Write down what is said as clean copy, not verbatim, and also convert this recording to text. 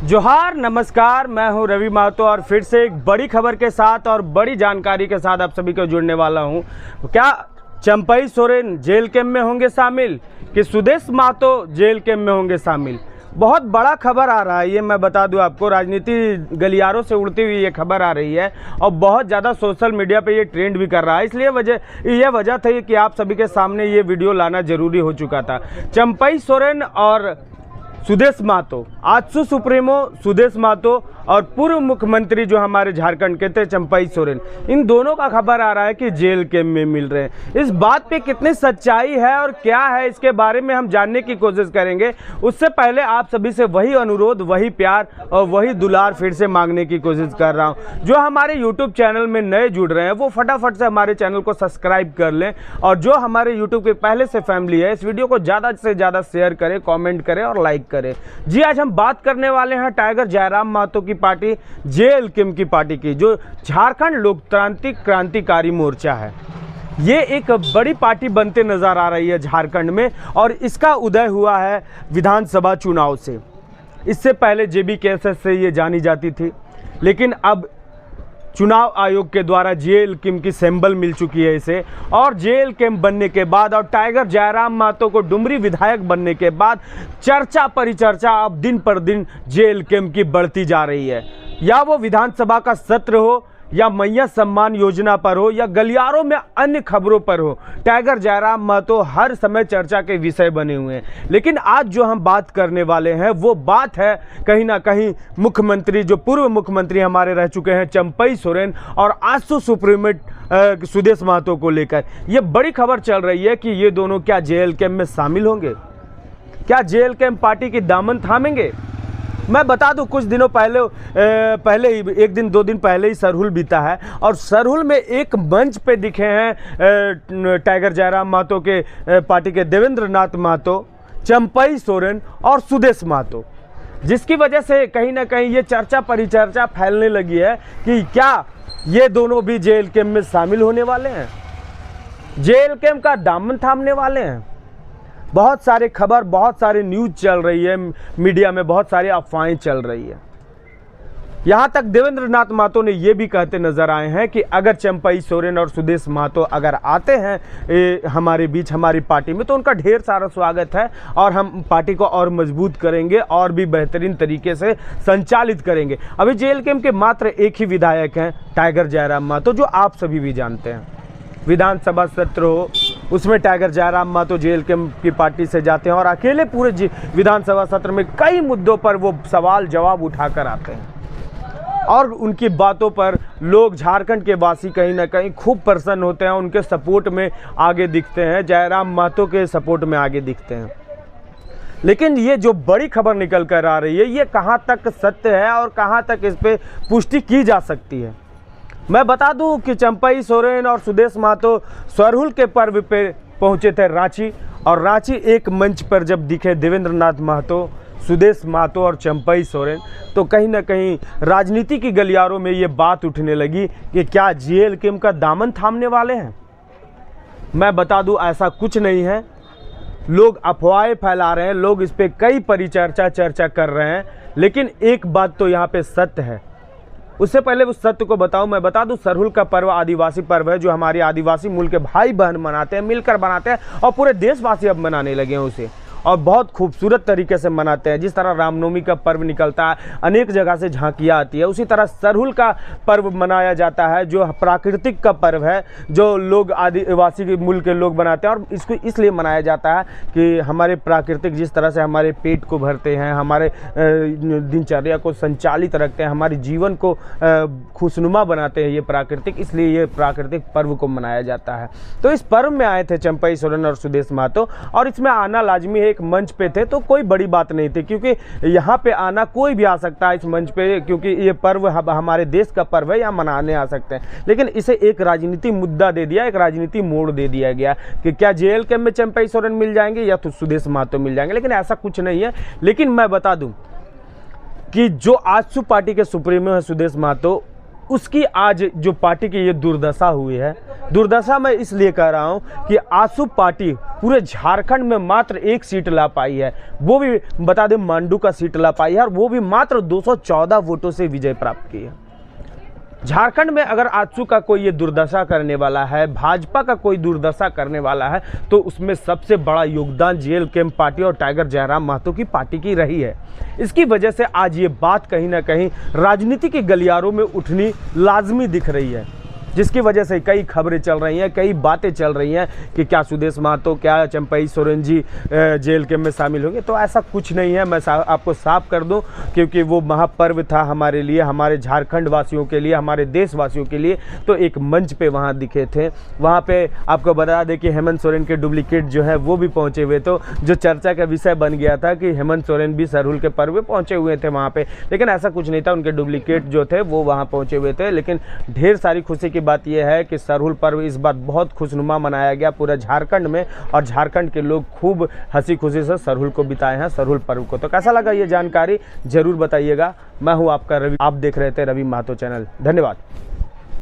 जोहार नमस्कार, मैं हूं रवि महतो और फिर से एक बड़ी खबर के साथ और बड़ी जानकारी के साथ आप सभी को जुड़ने वाला हूं। क्या चंपई सोरेन जेल कैंप में होंगे शामिल कि सुदेश महतो जेल कैंप में होंगे शामिल? बहुत बड़ा खबर आ रहा है, ये मैं बता दूं आपको। राजनीति गलियारों से उड़ती हुई ये खबर आ रही है और बहुत ज़्यादा सोशल मीडिया पे ये ट्रेंड भी कर रहा है। इसलिए ये वजह थी कि आप सभी के सामने ये वीडियो लाना ज़रूरी हो चुका था। चंपई सोरेन और सुदेश महतो, आजसू सुप्रीमो सुदेश महतो और पूर्व मुख्यमंत्री जो हमारे झारखंड के थे चंपई सोरेन, इन दोनों का खबर आ रहा है कि जेल कैंप में मिल रहे हैं। इस बात पे कितनी सच्चाई है और क्या है, इसके बारे में हम जानने की कोशिश करेंगे। उससे पहले आप सभी से वही अनुरोध, वही प्यार और वही दुलार फिर से मांगने की कोशिश कर रहा हूँ। जो हमारे यूट्यूब चैनल में नए जुड़ रहे हैं वो फटाफट से हमारे चैनल को सब्सक्राइब कर लें, और जो हमारे यूट्यूब पे पहले से फैमिली है इस वीडियो को ज़्यादा से ज़्यादा शेयर करें, कॉमेंट करें और लाइक करें। जी, आज हम बात करने वाले हैं टाइगर जयराम महतो की पार्टी जेल कैंप की पार्टी की, जो झारखंड लोकतांत्रिक क्रांतिकारी मोर्चा है। ये एक बड़ी पार्टी बनते नजर आ रही है झारखंड में, और इसका उदय हुआ है विधानसभा चुनाव से। इससे पहले जेबी कैसेस से ये जानी जाती थी, लेकिन अब चुनाव आयोग के द्वारा जेल कैंप की सिंबल मिल चुकी है इसे, और जेल कैंप बनने के बाद और टाइगर जयराम महतो को डुमरी विधायक बनने के बाद चर्चा परिचर्चा अब दिन पर दिन जेल कैंप की बढ़ती जा रही है। या वो विधानसभा का सत्र हो, या मैया सम्मान योजना पर हो, या गलियारों में अन्य खबरों पर हो, टाइगर जयराम महतो हर समय चर्चा के विषय बने हुए हैं। लेकिन आज जो हम बात करने वाले हैं वो बात है कहीं ना कहीं मुख्यमंत्री, जो पूर्व मुख्यमंत्री हमारे रह चुके हैं चंपई सोरेन और आजसू सुप्रीमो सुदेश महतो को लेकर। ये बड़ी खबर चल रही है कि ये दोनों क्या जेल कैंप में शामिल होंगे, क्या जेल कैंप पार्टी की दामन थामेंगे। मैं बता दूं, कुछ दिनों पहले ही, एक दिन दो दिन पहले ही सरहुल बीता है, और सरहुल में एक मंच पे दिखे हैं टाइगर जयराम महतो के पार्टी के देवेंद्र नाथ महतो, चंपई सोरेन और सुदेश महतो, जिसकी वजह से कहीं ना कहीं ये चर्चा परिचर्चा फैलने लगी है कि क्या ये दोनों भी जेल कैंप में शामिल होने वाले हैं, जेल कैंप का दामन थामने वाले हैं। बहुत सारे खबर, बहुत सारे न्यूज़ चल रही है मीडिया में, बहुत सारी अफवाहें चल रही है। यहाँ तक देवेंद्र नाथ महतो ने ये भी कहते नजर आए हैं कि अगर चंपई सोरेन और सुदेश महतो अगर आते हैं हमारे बीच, हमारी पार्टी में, तो उनका ढेर सारा स्वागत है और हम पार्टी को और मजबूत करेंगे और भी बेहतरीन तरीके से संचालित करेंगे। अभी जेल कैंप के मात्र एक ही विधायक हैं, टाइगर जयराम महतो, जो आप सभी भी जानते हैं। विधानसभा सत्र हो उसमें Tiger Jairam Mahto jail camp की पार्टी से जाते हैं और अकेले पूरे विधानसभा सत्र में कई मुद्दों पर वो सवाल जवाब उठाकर आते हैं, और उनकी बातों पर लोग, झारखंड के वासी कहीं ना कहीं खूब प्रसन्न होते हैं, उनके सपोर्ट में आगे दिखते हैं, जयराम महतो के सपोर्ट में आगे दिखते हैं। लेकिन ये जो बड़ी खबर निकल कर आ रही है, ये कहाँ तक सत्य है और कहाँ तक इस पर पुष्टि की जा सकती है। मैं बता दूं कि चंपई सोरेन और सुदेश महतो सरहुल के पर्व पे पहुंचे थे रांची, और रांची एक मंच पर जब दिखे देवेंद्र नाथ महतो, सुदेश महतो और चंपई सोरेन, तो कहीं ना कहीं राजनीति की गलियारों में ये बात उठने लगी कि क्या जेल कैंप का दामन थामने वाले हैं। मैं बता दूं ऐसा कुछ नहीं है, लोग अफवाहें फैला रहे हैं, लोग इस पर कई चर्चा कर रहे हैं, लेकिन एक बात तो यहाँ पे सत्य है। उससे पहले उस सत्य को बताऊं, मैं बता दूं, सरहुल का पर्व आदिवासी पर्व है, जो हमारे आदिवासी मूल के भाई बहन मनाते हैं, मिलकर मनाते हैं, और पूरे देशवासी अब मनाने लगे हैं उसे, और बहुत खूबसूरत तरीके से मनाते हैं। जिस तरह रामनवमी का पर्व निकलता है, अनेक जगह से झांकियाँ आती है, उसी तरह सरहुल का पर्व मनाया जाता है, जो प्राकृतिक का पर्व है, जो लोग आदिवासी के मूल के लोग बनाते हैं। और इसको इसलिए मनाया जाता है कि हमारे प्राकृतिक, जिस तरह से हमारे पेट को भरते हैं, हमारे दिनचर्या को संचालित रखते हैं, हमारे जीवन को खुशनुमा बनाते हैं ये प्राकृतिक, इसलिए ये प्राकृतिक पर्व को मनाया जाता है। तो इस पर्व में आए थे चंपई सोरेन और सुदेश महतो, और इसमें आना लाजमी है। एक मंच पे थे तो कोई बड़ी बात नहीं थी, क्योंकि यहाँ पे आना कोई भी आ सकता है इस मंच पे, क्योंकि ये पर्व हमारे देश का पर्व है, यहाँ मनाने आ सकते हैं। लेकिन इसे एक राजनीति मुद्दा दे दिया, एक राजनीति मोड़ दे दिया गया कि क्या जेल कैंप में चंपई सोरेन मिल जाएंगे या तो सुदेश महतो मिल जाएंगे, लेकिन ऐसा कुछ नहीं है। लेकिन मैं बता दूं कि जो आजसू पार्टी के सुप्रीमो है सुदेश महतो, उसकी आज जो पार्टी की ये दुर्दशा हुई है, दुर्दशा मैं इसलिए कह रहा हूं कि आजसू पार्टी पूरे झारखंड में मात्र 1 सीट ला पाई है, वो भी बता दें मांडू का सीट ला पाई है, और वो भी मात्र 214 वोटों से विजय प्राप्त की है। झारखंड में अगर आजसू का कोई ये दुर्दशा करने वाला है, भाजपा का कोई दुर्दशा करने वाला है, तो उसमें सबसे बड़ा योगदान जेल कैंप पार्टी और टाइगर जयराम महतो की पार्टी की रही है। इसकी वजह से आज ये बात कहीं ना कहीं राजनीति के गलियारों में उठनी लाजमी दिख रही है, जिसकी वजह से कई खबरें चल रही हैं, कई बातें चल रही हैं कि क्या सुदेश महतो, क्या चंपई सोरेन जी जेल कैंप में शामिल होंगे। तो ऐसा कुछ नहीं है, मैं आपको साफ कर दूं, क्योंकि वो महापर्व था हमारे लिए, हमारे झारखंड वासियों के लिए, हमारे देशवासियों के लिए। तो एक मंच पे वहाँ दिखे थे। वहाँ पे आपको बता दें कि हेमंत सोरेन के डुप्लीकेट जो है वो भी पहुँचे हुए, तो जो चर्चा का विषय बन गया था कि हेमंत सोरेन भी सरहुल के पर्व में पहुँचे हुए थे वहाँ पर, लेकिन ऐसा कुछ नहीं था। उनके डुप्लीकेट जो थे वो वहाँ पहुँचे हुए थे। लेकिन ढेर सारी खुशी की बात यह है कि सरहुल पर्व इस बार बहुत खुशनुमा मनाया गया पूरा झारखंड में, और झारखंड के लोग खूब हंसी खुशी से सरहुल को बिताए हैं, सरहुल पर्व को। तो कैसा लगा ये जानकारी जरूर बताइएगा। मैं हूं आपका रवि, आप देख रहे थे रवि महतो चैनल। धन्यवाद।